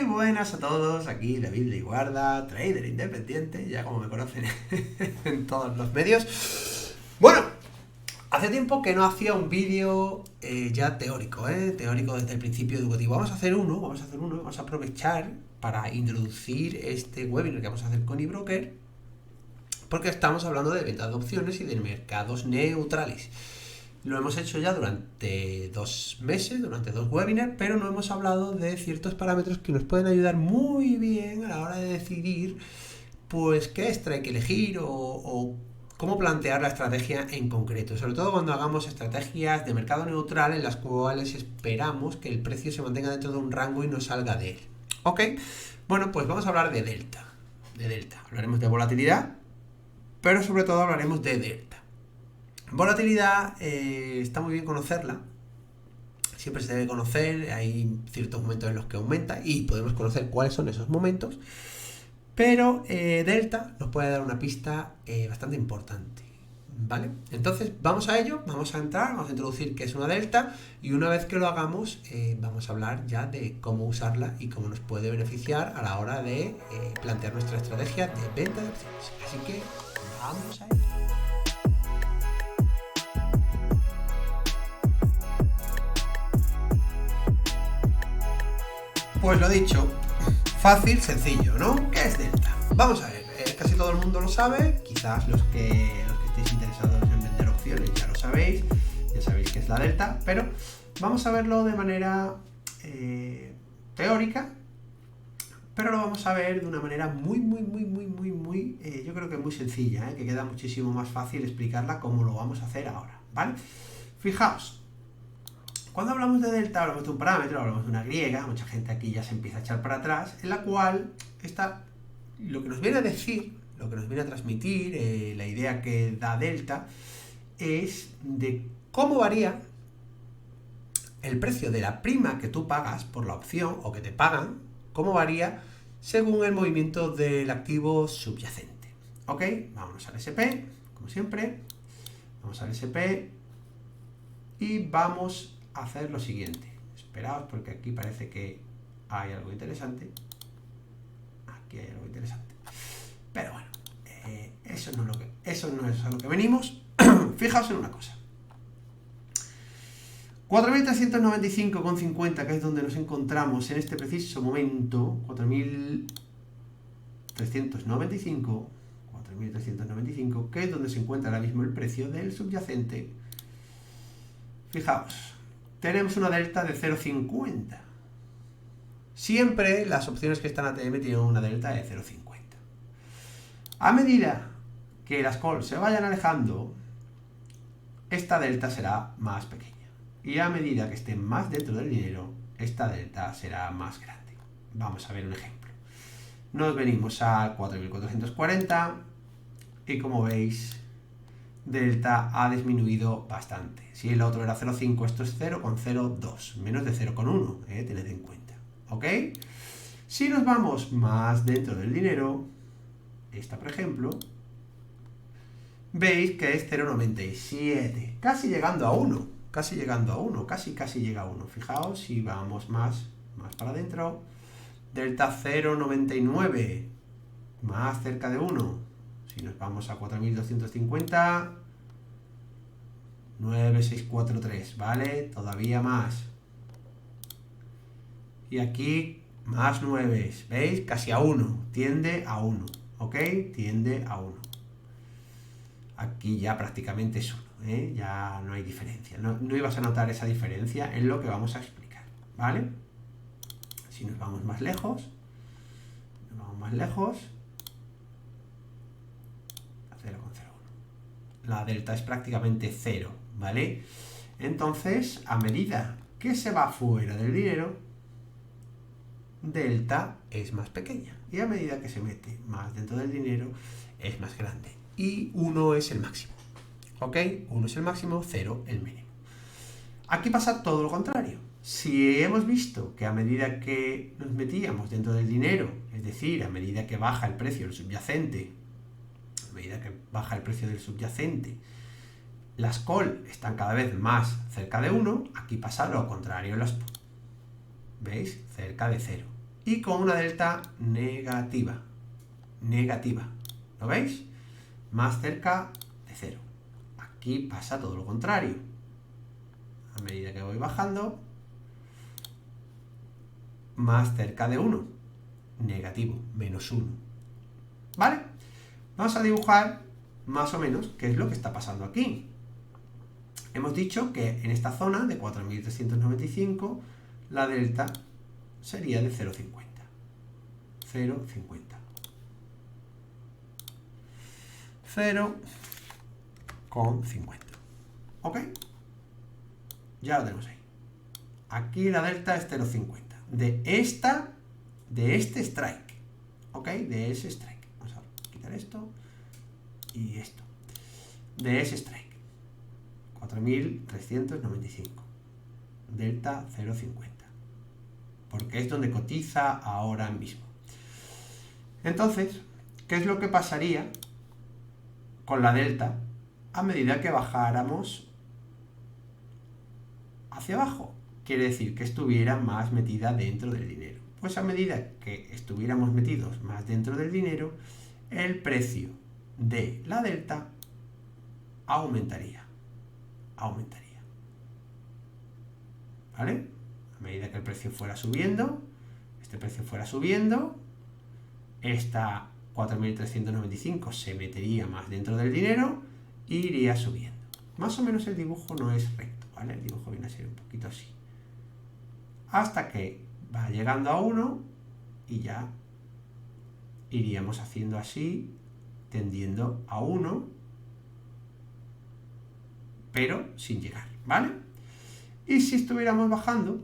buenas a todos, aquí David Liguarda, trader independiente, ya como me conocen en todos los medios. Bueno, hace tiempo que no hacía un vídeo ya teórico, teórico desde el principio educativo. Vamos a hacer uno, vamos a aprovechar para introducir este webinar que vamos a hacer con eBroker, porque estamos hablando de venta de opciones y de mercados neutrales. Lo hemos hecho ya durante 2 meses, durante 2 webinars, pero no hemos hablado de ciertos parámetros que nos pueden ayudar muy bien a la hora de decidir pues qué strike elegir o cómo plantear la estrategia en concreto, sobre todo cuando hagamos estrategias de mercado neutral en las cuales esperamos que el precio se mantenga dentro de un rango y no salga de él. ¿Ok? Bueno, pues vamos a hablar de delta. Hablaremos de volatilidad, pero sobre todo hablaremos de delta. Volatilidad, está muy bien conocerla, siempre se debe conocer, hay ciertos momentos en los que aumenta y podemos conocer cuáles son esos momentos, pero delta nos puede dar una pista bastante importante, ¿vale? Entonces vamos a ello, vamos a introducir qué es una delta y una vez que lo hagamos vamos a hablar ya de cómo usarla y cómo nos puede beneficiar a la hora de plantear nuestra estrategia de venta de opciones. Así que vamos a ello. Pues lo dicho, fácil, sencillo, ¿no? ¿Qué es delta? Vamos a ver, casi todo el mundo lo sabe, quizás los que estéis interesados en vender opciones ya lo sabéis, ya sabéis qué es la delta, pero vamos a verlo de manera teórica, pero lo vamos a ver de una manera muy, yo creo que muy sencilla, que queda muchísimo más fácil explicarla como lo vamos a hacer ahora, ¿vale? Fijaos. Cuando hablamos de delta, hablamos de un parámetro, hablamos de una griega, mucha gente aquí ya se empieza a echar para atrás, en la cual lo que nos viene a decir, lo que nos viene a transmitir, la idea que da delta, es de cómo varía el precio de la prima que tú pagas por la opción, o que te pagan, cómo varía según el movimiento del activo subyacente. ¿Ok? Vámonos al SP, como siempre, vamos al SP, y vamos a hacer lo siguiente. Esperaos porque aquí parece que hay algo interesante. Aquí hay algo interesante. Pero bueno, eso no es a lo que venimos. Fijaos en una cosa. 4.395,50, que es donde nos encontramos en este preciso momento. 4.395, que es donde se encuentra ahora mismo el precio del subyacente. Fijaos, tenemos una delta de 0,50. Siempre las opciones que están ATM tienen una delta de 0,50. A medida que las calls se vayan alejando, esta delta será más pequeña. Y a medida que estén más dentro del dinero, esta delta será más grande. Vamos a ver un ejemplo. Nos venimos a 4.440 y como veis, delta ha disminuido bastante. Si el otro era 0,5, esto es 0,02, menos de 0,1, tened en cuenta. ¿Ok? Si nos vamos más dentro del dinero, esta por ejemplo, veis que es 0,97, casi llegando a 1, casi llega a 1. Fijaos, si vamos más para adentro, delta 0,99, más cerca de 1. Si nos vamos a 4.250, 9,643, ¿vale? Todavía más. Y aquí más 9, ¿veis? Casi a 1, tiende a 1, ¿ok? Tiende a 1. Aquí ya prácticamente es 1, ya no hay diferencia. No ibas a notar esa diferencia en lo que vamos a explicar, ¿vale? Si nos vamos más lejos, a 0,01. La delta es prácticamente 0, ¿vale? Entonces, a medida que se va fuera del dinero, delta es más pequeña. Y a medida que se mete más dentro del dinero, es más grande. Y 1 es el máximo. ¿Ok? 1 es el máximo, 0 el mínimo. Aquí pasa todo lo contrario. Si hemos visto que a medida que nos metíamos dentro del dinero, es decir, a medida que baja el precio del subyacente, las call están cada vez más cerca de 1, aquí pasa lo contrario en las put. ¿Veis? Cerca de 0. y con una delta negativa. Negativa. ¿Lo veis? Más cerca de 0. Aquí pasa todo lo contrario. A medida que voy bajando, más cerca de 1. Negativo, menos 1. ¿Vale? Vamos a dibujar más o menos qué es lo que está pasando aquí. Hemos dicho que en esta zona de 4.395 la delta sería de 0,50. 0,50. 0,50. ¿Ok? Ya lo tenemos ahí. Aquí la delta es 0,50. De este strike. ¿Ok? De ese strike. Vamos a quitar esto y esto. De ese strike. 4.395. Delta 0,50. Porque es donde cotiza ahora mismo. Entonces, ¿qué es lo que pasaría con la delta a medida que bajáramos hacia abajo? Quiere decir que estuviera más metida dentro del dinero. Pues a medida que estuviéramos metidos más dentro del dinero, el precio de la delta aumentaría. Aumentaría. ¿Vale? A medida que el precio fuera subiendo, este precio fuera subiendo, esta 4.395 se metería más dentro del dinero e iría subiendo. Más o menos el dibujo no es recto, ¿vale? El dibujo viene a ser un poquito así. Hasta que va llegando a 1 y ya iríamos haciendo así, tendiendo a 1, pero sin llegar, ¿vale? Y si estuviéramos bajando,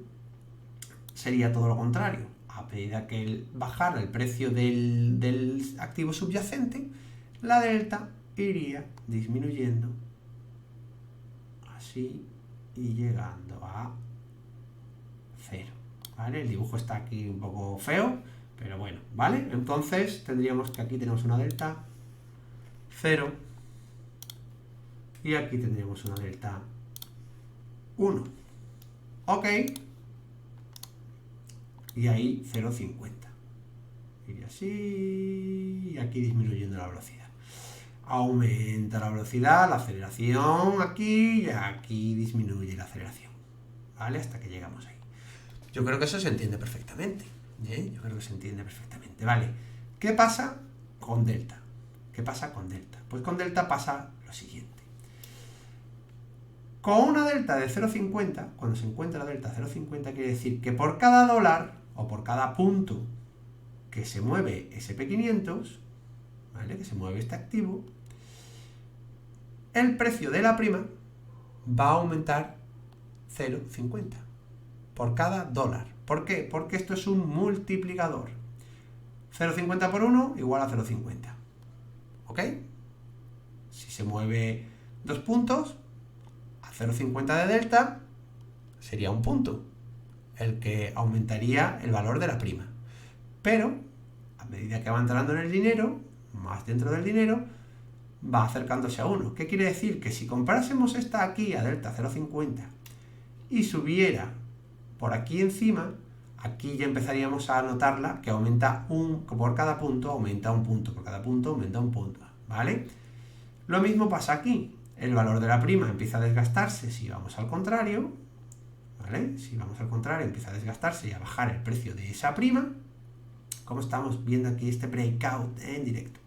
sería todo lo contrario. A medida que bajara el precio del activo subyacente, la delta iría disminuyendo así y llegando a 0, ¿vale? El dibujo está aquí un poco feo, pero bueno, ¿vale? Entonces tendríamos que aquí tenemos una delta 0 y aquí tendríamos una delta 1. ¿Ok? Y ahí 0,50. Y así, y aquí disminuyendo la velocidad. Aumenta la velocidad, la aceleración aquí, y aquí disminuye la aceleración. ¿Vale? Hasta que llegamos ahí. Yo creo que eso se entiende perfectamente. Yo creo que se entiende perfectamente. Vale. ¿Qué pasa con delta? ¿Qué pasa con delta? Pues con delta pasa lo siguiente. Con una delta de 0,50, cuando se encuentra la delta 0,50, quiere decir que por cada dólar o por cada punto que se mueve SP500, ¿vale? Que se mueve este activo, el precio de la prima va a aumentar 0,50 por cada dólar. ¿Por qué? Porque esto es un multiplicador. 0,50 por 1 igual a 0,50. ¿Ok? Si se mueve 2 puntos, a 0,50 de delta sería un punto, el que aumentaría el valor de la prima. Pero, a medida que va entrando en el dinero, más dentro del dinero, va acercándose a 1. ¿Qué quiere decir? Que si comprásemos esta aquí a delta 0,50 y subiera por aquí encima, aquí ya empezaríamos a notarla que aumenta por cada punto, aumenta un punto, por cada punto aumenta un punto, ¿vale? Lo mismo pasa aquí. El valor de la prima empieza a desgastarse si vamos al contrario, ¿vale? Si vamos al contrario, empieza a desgastarse y a bajar el precio de esa prima, como estamos viendo aquí este breakout en directo.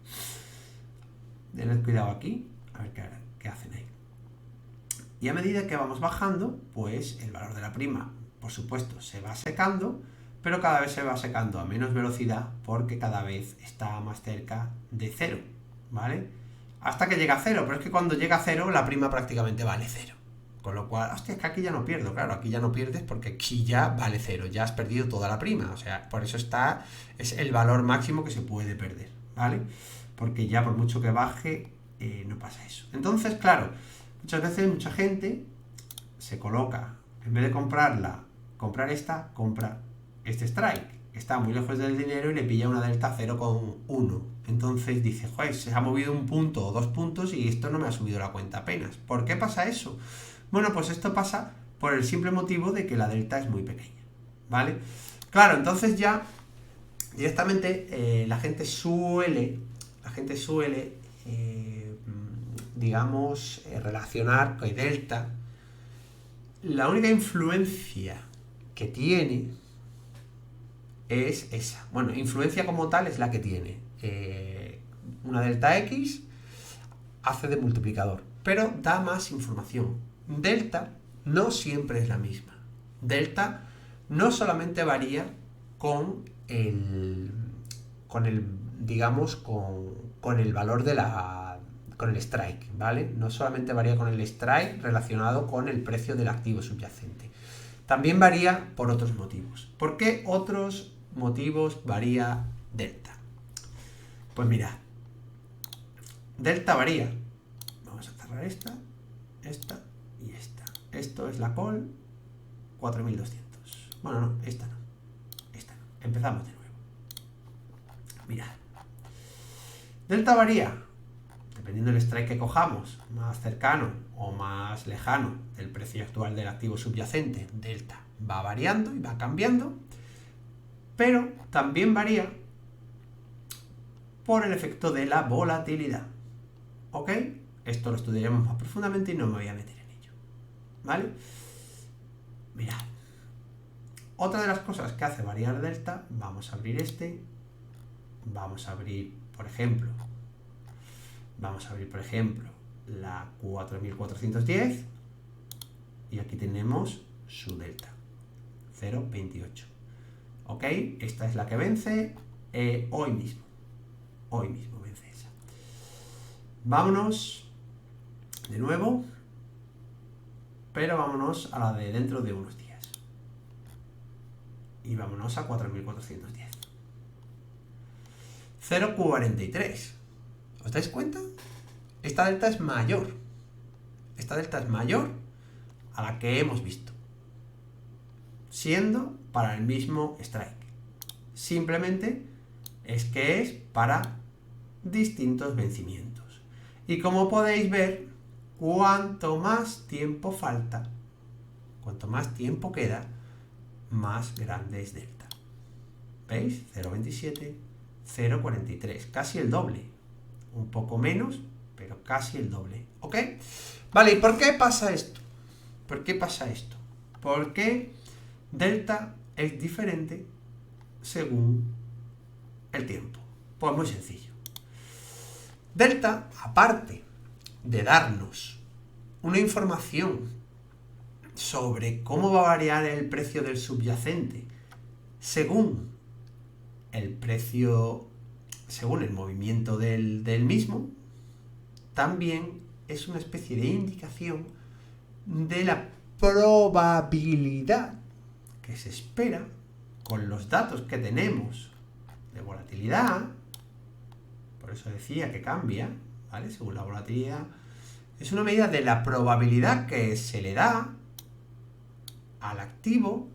Tened cuidado aquí, a ver qué hacen ahí. Y a medida que vamos bajando, pues el valor de la prima, por supuesto, se va secando, pero cada vez se va secando a menos velocidad porque cada vez está más cerca de 0, ¿vale? Hasta que llega a 0, pero es que cuando llega a 0, la prima prácticamente vale 0. Con lo cual, hostia, es que aquí ya no pierdo, claro, aquí ya no pierdes porque aquí ya vale 0, ya has perdido toda la prima, o sea, por eso es el valor máximo que se puede perder, ¿vale? Porque ya por mucho que baje, no pasa eso. Entonces, claro, muchas veces mucha gente se coloca, en vez de comprar esta, compra este strike, que está muy lejos del dinero y le pilla una delta 0,1. Entonces dice, joder, se ha movido un punto o 2 puntos y esto no me ha subido la cuenta apenas. ¿Por qué pasa eso? Bueno, pues esto pasa por el simple motivo de que la delta es muy pequeña, ¿vale? Claro, entonces ya directamente la gente suele, digamos, relacionar con delta. La única influencia que tiene es esa. Bueno, influencia como tal es la que tiene. Una delta X hace de multiplicador, pero da más información. Delta no siempre es la misma. Delta no solamente varía con el digamos, con el valor de con el strike, ¿vale? No solamente varía con el strike relacionado con el precio del activo subyacente. También varía por otros motivos. ¿Por qué otros motivos varía delta? Pues mirad, delta varía. Vamos a cerrar esta y esta. Esto es la call 4200. Bueno, no, esta no. Empezamos de nuevo. Mirad. Delta varía dependiendo del strike que cojamos, más cercano o más lejano del precio actual del activo subyacente. Delta va variando y va cambiando, pero también varía por el efecto de la volatilidad. ¿Ok? Esto lo estudiaremos más profundamente y no me voy a meter en ello. ¿Vale? Mirad. Otra de las cosas que hace variar delta, vamos a abrir vamos a abrir, por ejemplo, la 4410 y aquí tenemos su delta, 0,28. ¿Ok? Esta es la que vence hoy mismo. Hoy mismo vence esa. Vámonos de nuevo, pero vámonos a la de dentro de unos días. Y vámonos a 4410. 0,43. ¿Os dais cuenta? Esta delta es mayor. Esta delta es mayor a la que hemos visto, siendo para el mismo strike. Simplemente es que es para distintos vencimientos. Y como podéis ver, cuanto más tiempo falta, cuanto más tiempo queda, más grande es delta. ¿Veis? 0,27, 0,43, casi el doble. Un poco menos, pero casi el doble. ¿Ok? Vale, ¿y por qué pasa esto? ¿Por qué pasa esto? Porque delta es diferente según el tiempo. Pues muy sencillo. Delta, aparte de darnos una información sobre cómo va a variar el precio del subyacente según el precio, según el movimiento del mismo, también es una especie de indicación de la probabilidad que se espera con los datos que tenemos de volatilidad. Por eso decía que cambia, ¿vale? Según la volatilidad. Es una medida de la probabilidad que se le da al activo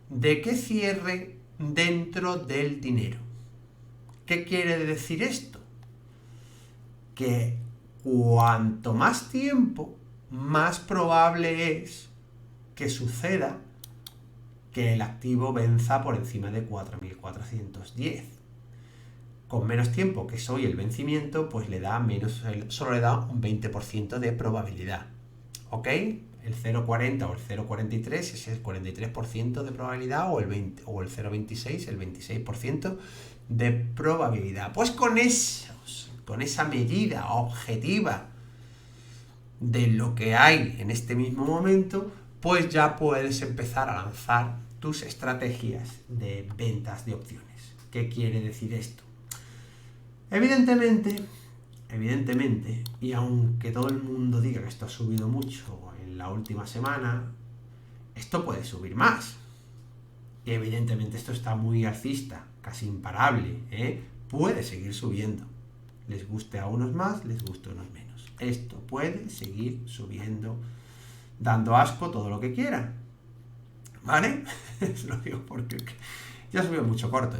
de que cierre dentro del dinero. ¿Qué quiere decir esto? Que cuanto más tiempo, más probable es que suceda que el activo venza por encima de 4.410. Con menos tiempo que es hoy el vencimiento, pues solo le da un 20% de probabilidad. ¿Ok? El 0,40 o el 0,43 es el 43% de probabilidad, o el 0,26 el 26% de probabilidad. Pues con esa medida objetiva de lo que hay en este mismo momento, pues ya puedes empezar a lanzar tus estrategias de ventas de opciones. ¿Qué quiere decir esto? Evidentemente, y aunque todo el mundo diga que esto ha subido mucho en la última semana, esto puede subir más. Y evidentemente esto está muy alcista, casi imparable, ¿eh? Puede seguir subiendo. Les guste a unos más, les guste a unos menos. Esto puede seguir subiendo, dando asco todo lo que quiera. ¿Vale? Lo digo porque ya ha subido mucho corto.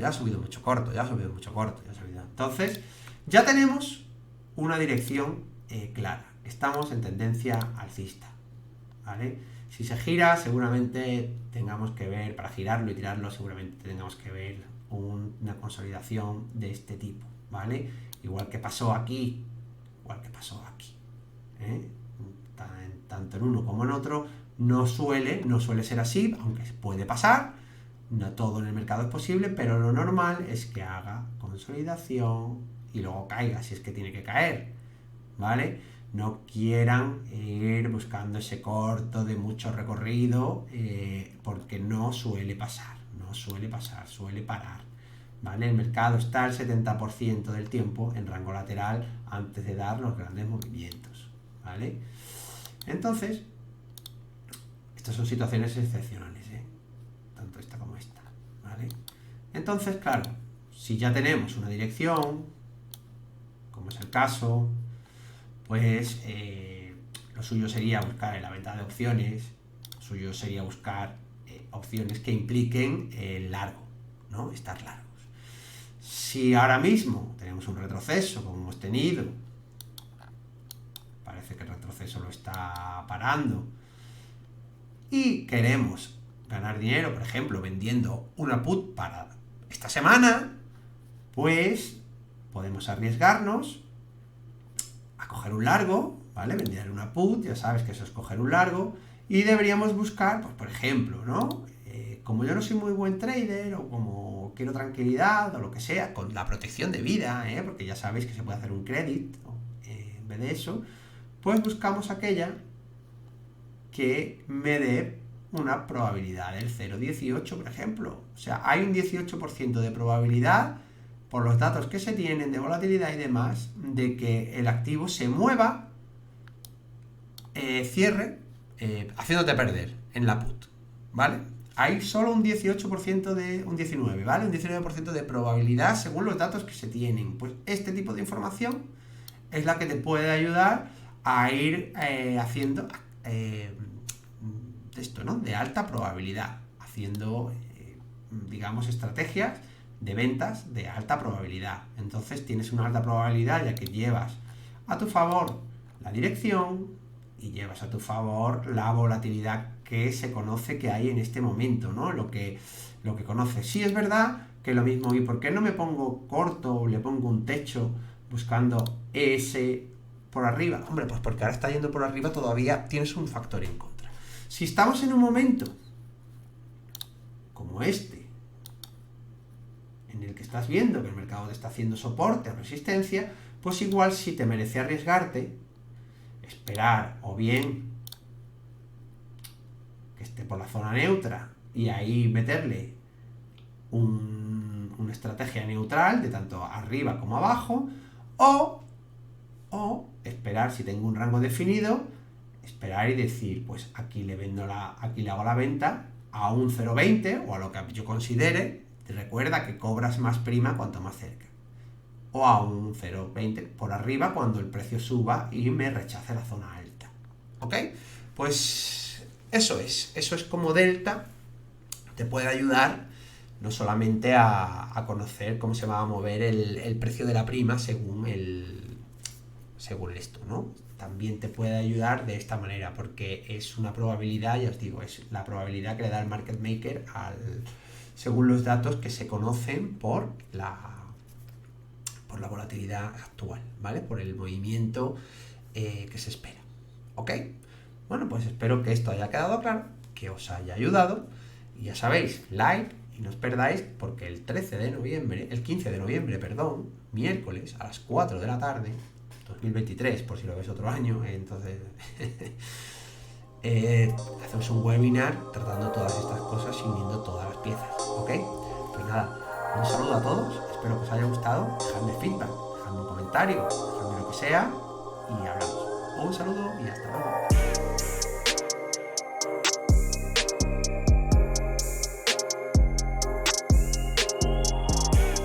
Entonces, ya tenemos una dirección clara. Estamos en tendencia alcista. ¿Vale? Si se gira, seguramente tengamos que ver, para girarlo y tirarlo, seguramente tengamos que ver una consolidación de este tipo, ¿vale? Igual que pasó aquí, ¿eh? Tanto en uno como en otro, no suele ser así, aunque puede pasar, no todo en el mercado es posible, pero lo normal es que haga consolidación y luego caiga, si es que tiene que caer, ¿vale? No quieran ir buscando ese corto de mucho recorrido, porque no suele pasar, suele parar, ¿vale? El mercado está el 70% del tiempo en rango lateral antes de dar los grandes movimientos, ¿vale? Entonces, estas son situaciones excepcionales, tanto esta como esta, ¿vale? Entonces, claro, si ya tenemos una dirección, como es el caso, pues lo suyo sería buscar en la venta de opciones, lo suyo sería buscar opciones que impliquen el largo, ¿no? Estar largos. Si ahora mismo tenemos un retroceso, como hemos tenido, parece que el retroceso lo está parando, y queremos ganar dinero, por ejemplo, vendiendo una put para esta semana, pues podemos arriesgarnos a coger un largo, ¿vale? Vender una put, ya sabes que eso es coger un largo, y deberíamos buscar, pues por ejemplo, ¿no? Como yo no soy muy buen trader, o como quiero tranquilidad, o lo que sea, con la protección de vida, porque ya sabéis que se puede hacer un crédito, en vez de eso, pues buscamos aquella que me dé una probabilidad del 0,18, por ejemplo. O sea, hay un 18% de probabilidad, por los datos que se tienen de volatilidad y demás, de que el activo se mueva, cierre, haciéndote perder en la put, ¿vale? Hay solo un 18% de... un 19%, ¿vale? Un 19% de probabilidad según los datos que se tienen. Pues este tipo de información es la que te puede ayudar a ir haciendo esto, ¿no? De alta probabilidad, haciendo, digamos, estrategias de ventas de alta probabilidad. Entonces tienes una alta probabilidad ya que llevas a tu favor la dirección y llevas a tu favor la volatilidad que se conoce que hay en este momento, ¿no? Lo que conoces. Sí es verdad que lo mismo, ¿y por qué no me pongo corto o le pongo un techo buscando ese por arriba? Hombre, pues porque ahora está yendo por arriba, todavía tienes un factor en contra. Si estamos en un momento como este, en el que estás viendo que el mercado te está haciendo soporte o resistencia, pues igual sí te merece arriesgarte, esperar o bien que esté por la zona neutra y ahí meterle una estrategia neutral de tanto arriba como abajo, o esperar, si tengo un rango definido, esperar y decir, pues aquí le hago la venta a un 0,20 o a lo que yo considere. Recuerda que cobras más prima cuanto más cerca, o a un 0,20 por arriba cuando el precio suba y me rechace la zona alta, ¿ok? Pues eso es como delta te puede ayudar no solamente a conocer cómo se va a mover el precio de la prima según esto, ¿no? También te puede ayudar de esta manera, porque es una probabilidad, ya os digo, es la probabilidad que le da el market maker según los datos que se conocen por la volatilidad actual, ¿vale? Por el movimiento que se espera, ¿ok? Bueno, pues espero que esto haya quedado claro, que os haya ayudado, y ya sabéis, like, y no os perdáis, porque el 15 de noviembre, miércoles, a las 4 de la tarde, 2023, por si lo ves otro año, entonces hacemos un webinar tratando todas estas cosas y uniendo todas las piezas, ¿ok? Pues nada, un saludo a todos, espero que os haya gustado, dejadme feedback, dejadme un comentario, dejadme lo que sea y hablamos. Un saludo y hasta luego.